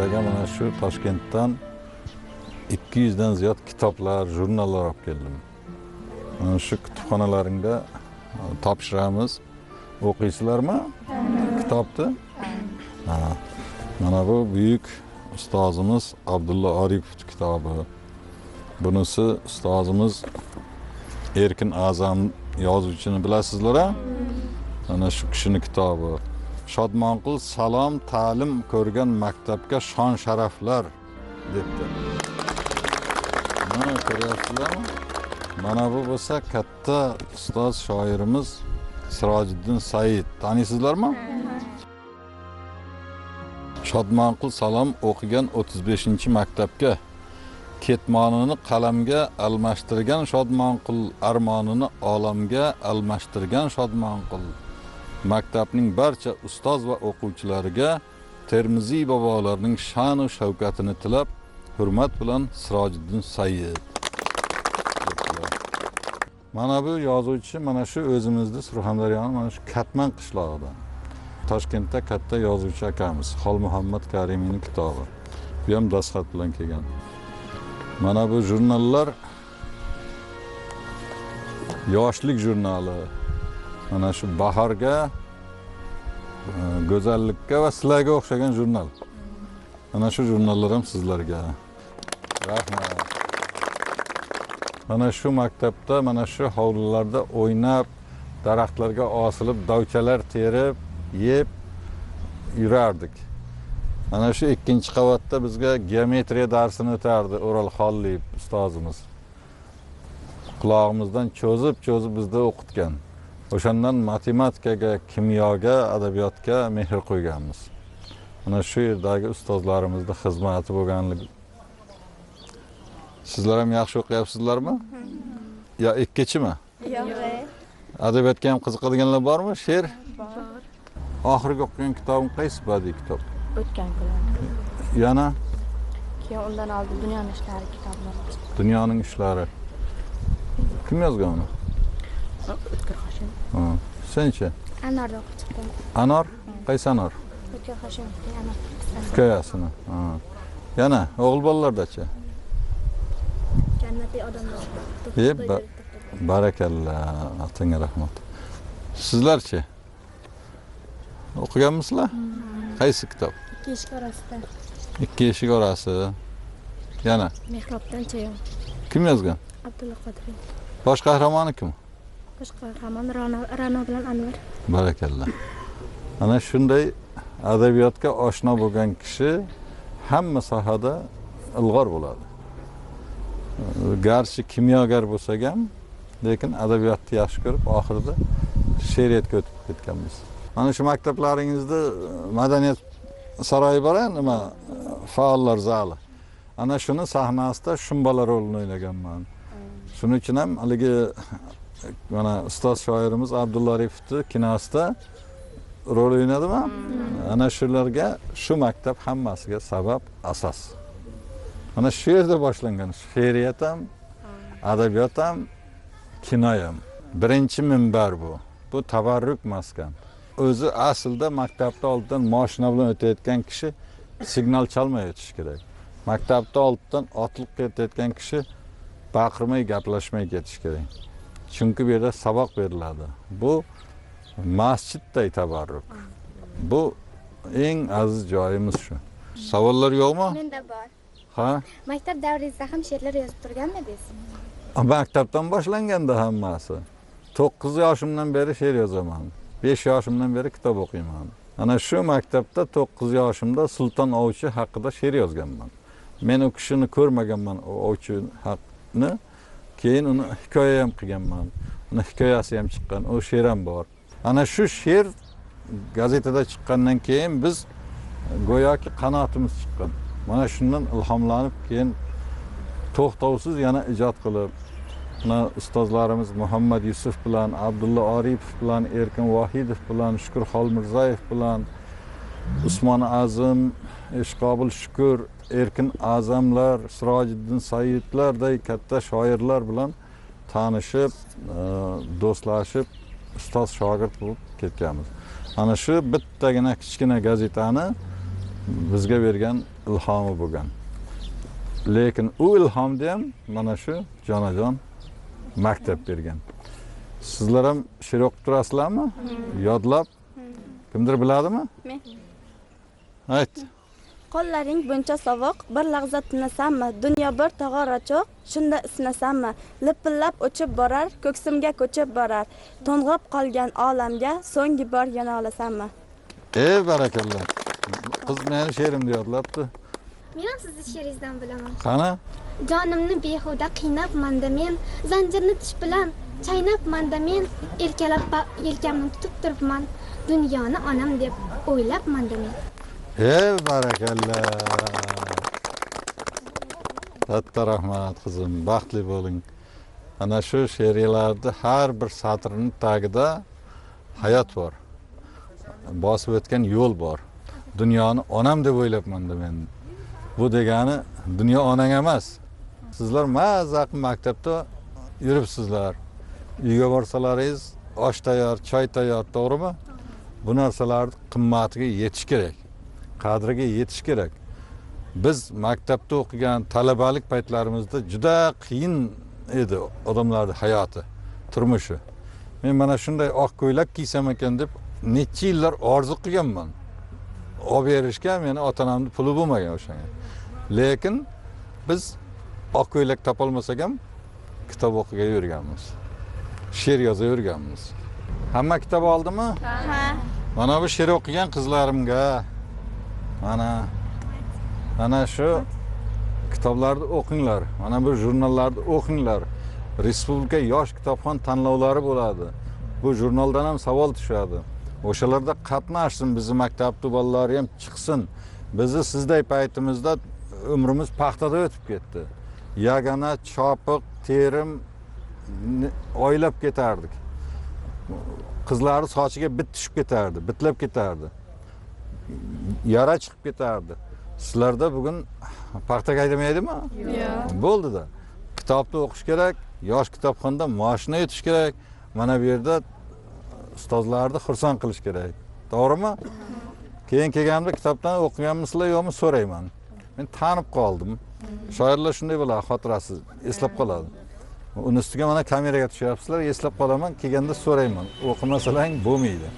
sizlarga mana shu Toshkentdan 200 dan ziyod kitoblar, jurnallar olib keldim. Mana shu kutubxonalaringda topshiramiz. O'qiysizlarmi? Kitobni? Mana bu buyuk ustozimiz Abdulla Aripov kitobi. Bunisi ustozimiz Erkin A'zam yozuvchini bilasizlar-a? Mana shu kishining kitobi. Shodmonqul salom ta'lim ko'rgan maktabga shon sharaflar debdi. Mana ko'ryapsizlarmi? Mana bu bo'lsa katta ustoz shoirimiz Sirojiddin Said. Taniysizlarmi? Shodmonqul salom o'qigan 35-maktabga ketmonini qalamga almashtirgan Shodmonqul, armonini olamga almashtirgan Shodmonqul. Maktabning barcha ustoz va o'quvchilariga Termiziy bobolarning sha'nu va shavkatini tilab, hurmat bilan Sirojiddin Said. Mana bu yozuvchi mana shu o'zimizning Surxondaryoning mana shu Katman qishlog'idan. Toshkentda katta yozuvchi akamiz Xolmuhammad Karimiyning kitobi. Bu ham dastxat bilan kelgan. Mana bu jurnallar yoshlik jurnali. Mana shu bahorga, go'zallikka va sizlarga o'xshagan jurnal. Mana shu jurnallar ham sizlarga. Rahmat. Mana shu maktabda, mana shu hovlilarda o'ynab, daraxtlarga osilib, dovchalar terib, yeb yurardik. Mana shu 2-qavatda bizga geometriya darsini o'tardi O'ral Xolliyev ustozimiz. Qulog'imizdan cho'zib bizda o'qitgan. O'shandan matematikaga, kimyoga, adabiyotga mehr qo'yganmiz. Mana shu yerdagi ustozlarimizning xizmati bo'lganligi. Sizlar ham yaxshi o'qiyapsizlarmi? Yo, ikkichimi? Yo'q. Adabiyotga ham qiziqadiganlar bormi? She'r? Bor. Oxirgi o'qigan kitobing qaysi badiiy kitob? O'tgan kunlar. Yana? Keyin undan oldin dunyoning ishlari kitoblar. Dunyoning ishlari. Kim yozgan uni? O'tkir Hoshim. Senchi? Anorda o'qib chiqdim. Anor? Qaysi Anor? O'tkir Hoshimovning Anor. Hikoyasini. Yana o'g'il bolalardachi? Jannatli odamlar. Barakalla, atanga rahmat. Sizlarchi? O'qiganmisizlar? Qaysi kitob? Ikki eshik orasida. Ikki eshik orasi. Yana? Mehrobdan chayon. Kim yozgan? Abdulla Qodiriy. Bosh qahramoni kim? Bosh qahramon Ra'no bilan Anvar. Barakalla. Ana shunday adabiyotga oshno bo'lgan kishi hamma sohada ilg'or bo'ladi. Garchi kimyogar bo'lsak ham, lekin adabiyotni yaxshi ko'rib, oxirida she'riyatga o'tib ketganmiz. Mana shu maktablaringizda madaniyat saroyi bor-a, nima faollar zali. Ana shuni sahnasida shumbalar rolini o'ynaganman. Shuning uchun ham haligi mana ustoz shoirimiz Abdulla Aripovning kinosida rol o'ynadimi? Ana shularga shu maktab hammasiga sabab, asos. Mana shu yerda boshlangan she'riyat ham, adabiyot ham, kino ham. Birinchi minbar bu. Bu tabarruk maskan. O'zi aslida maktabda oldidan mashina bilan o'tayotgan kishi signal chalmay o'tish kerak. Maktabda oldidan otilib ketayotgan kishi baqirmay, gaplashmay ketish kerak. Chunki bu yerda saboq beriladi. Bu masjidday tabarruk. Bu eng aziz joyimiz shu. Savollar yo'qmi? Menda bor. Ha? Maktab davringizda ham she'rlar yozib turganmidingiz? Maktabdan boshlanganda hammasi. 9 yoshimdan beri she'r yozaman. 5 yoshimdan beri kitob o'qiyman. Ana shu maktabda 9 yoshimda Sulton Ovchi haqida she'r yozganman. Men u kishini ko'rmaganman, o Ovchi haqni. Keyin uni hikoya ham qilganman. Uni hikoyasi ham chiqqan, o she'r ham bor. Ana shu she'r gazetada chiqqandan keyin biz go'yoki qanotimiz chiqqan. Mana shundan ilhomlanib keyin to'xtovsiz yana ijod qilib, mana ustozlarimiz Muhammad Yusuf bilan, Abdulla Aripov bilan, Erkin Vohidov bilan, Shukur Xolmirzayev bilan, Usmon Azim, Ishqobil Shukur, Erkin A'zamlar, Sirojiddin Saidlarday katta shoirlar bilan tanishib, do'stlashib, ustoz shogird bo'lib ketganmiz. Ana shu bittagina kichkina gazetani bizga bergan ilhomi bo'lgan. Lekin u ilhomni ham mana shu jonajon maktab bergan. Sizlar ham she'r o'qib turasizlarmi? Yodlab? Kimdir biladimi? Men. Ayt. Qo'llaring buncha sovuq, bir lahza tinasanmi? Dunyo bir tog'ora cho'q, shunda isnasanmi? Lipillab o'chib borar, ko'ksimga ko'chib borar. To'ng'ib qolgan olamga so'nggi bor yana olasanmi? Barakallah. Qiz meni she'rimni yodlabdi. Men ham sizni she'ringizdan bilaman. Qani? Jonimni behuda qiynabmanda men, zanjirni tish bilan chaynabmanda men, erkalab yelkamni tutib turibman, dunyoni onam deb o'ylabmanda men. Barakallah. Katta rahmat qizim, baxtli bo'ling. Ana shu she'rlarda har bir satrning tagida hayot bor. Bosib o'tgan yo'l bor. Dunyoni onam deb o'ylabman men. Bu degani dunyo onang emas. Sizlar mazza qilib maktabda yuribsizlar. Uyga borsalaringiz osh tayyor, choy tayyor, to'g'rimi? Bu narsalarning qimmatiga yetish kerak. Qadriga yetish kerak. Biz maktabda o'qigan talabalik paytlarimizda juda qiyin edi odamlarning hayoti, turmushi. Men mana shunday oq ko'ylak kiysam ekan deb necha yillar orzu qilganman. Olib berishga meni ota-onamning puli bo'lmagan o'shanga. Lekin biz oq ko'ylak topolmasak ham kitob o'qiga yurganmiz. She'r yoza yurganmiz. Hamma kitob oldimi? Ha. Mana bu she'r o'qigan qizlarimga mana shu kitoblarni o'qinglar. Mana bu jurnallarni o'qinglar. Respublika yosh kitobxon tanlovlari bo'ladi. Bu jurnaldan ham savol tushadi. O'shalarda qatnashsin, bizni maktabda bolalari ham chiqsin. Bizni sizday paytimizda umrimiz paxtada o'tib ketdi. Yagona chopiq, terim oylab ketardik. Qizlarning sochiga bit tushib ketardi, bitlab ketardi. Yara chiqib ketardi. Sizlarda bugun paxta haydamaydi-mi? Yo'q. Bo'ldi-da. Kitobni o'qish kerak, yosh kitobxonda mashina yetish kerak. Mana bu yerda ustozlarni xursand qilish kerak. To'g'rimi? Keyin kelganda kitobdan o'qiganmisizlar yo'qmi so'rayman. Men tanib qoldim. Shoirlar shunday bo'ladi, xotirasi eslab qoladi. Uni ustiga mana kameraga tushyapsizlar, eslab qolaman, kelganda so'rayman. O'qimasalang bo'lmaydi.